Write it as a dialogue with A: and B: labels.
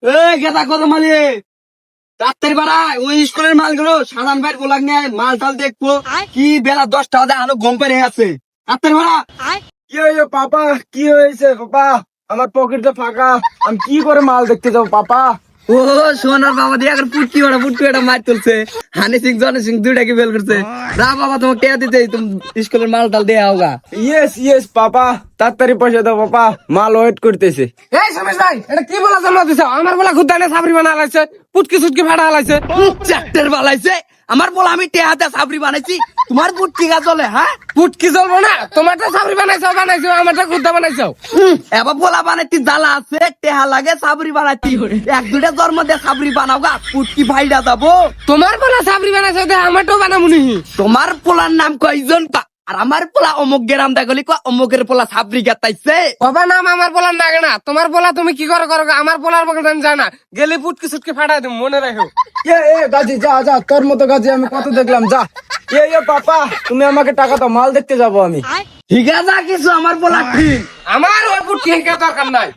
A: গেদা কত মালি ডাক্তারি পাড়া ওই স্কুলের মালগুলো সাধারণ ভাই গোলাগ নিয়ে মাল টাল দেখবো কি বেলা 10টা বাজে আলো গম পেরে আছে ডাক্তারি পাড়া।
B: কি হয়েছে পাপা? কি হয়েছে পাপা? আমার পকেটটা ফাঁকা, আমি কি করে মাল দেখতে যাবো পাপা?
A: ও সোনার বাবা দিয়ে এখন পুটকি ওটা মার তুলছে। হানি সিং জনি সিং দুইটাকে বেল করছে। রা বাবা তোমাকে কে দিতে তুমি স্কুলের মাল টাল দেয়া হোগা।
B: ইয়েস ইয়েস পাপা, তাড়াতাড়ি পয়সা দাও পাপা, মাল ওয়েট করতেছে।
C: এই সমেশ ভাই, এটা কি বলা জন্ম দিছ? আমার বলা খুদানে সাবরি বানা হালাইছে, পুটকি সুটকি ফাটা হালাইছে।
A: চারটের বালাইছে আমার বলা আমি টেহাতে সাবরি বানাইছি তোমার পুটকি গা চলে হ্যাঁ।
C: পুটকি চলবো না, তোমারটা সাবরি বানাইছো আমারটা খুদা বানাইছো।
A: এবার বলা বানাইতি জ্বালা আছে টেহা লাগে সাবরি বানাইতি এক দুটা জন্ম দিয়ে সাবরি বানাও গা পুটকি ভাইডা যাবো।
C: তোমার বলা সাবরি বানাইছো, আমারটাও বানামুনি।
A: তোমার পোলার নাম কয়জন আর আমার পোলা অমুক গেরাম দেখলি অমুকের পোলা সাবরি গাতাইছে।
C: বাবা নাম আমার বলার নাগে না, তোমার বলা তুমি কি করো করো, আমার বলার বকে আমি জানা গেলে পুটকি সুটকি ফাটাই দেব, মনে রাখো।
B: এ গাজি যা যা, তোর মতো গাজি আমি কত দেখলাম, যা। এ পাপা, তুমি আমাকে টাকা দাও, মাল দেখতে যাবো আমি।
A: ঠিক আছে কিছু আমার পোলা ঠিক।
C: আমার ওই পুটকি দরকার নাই।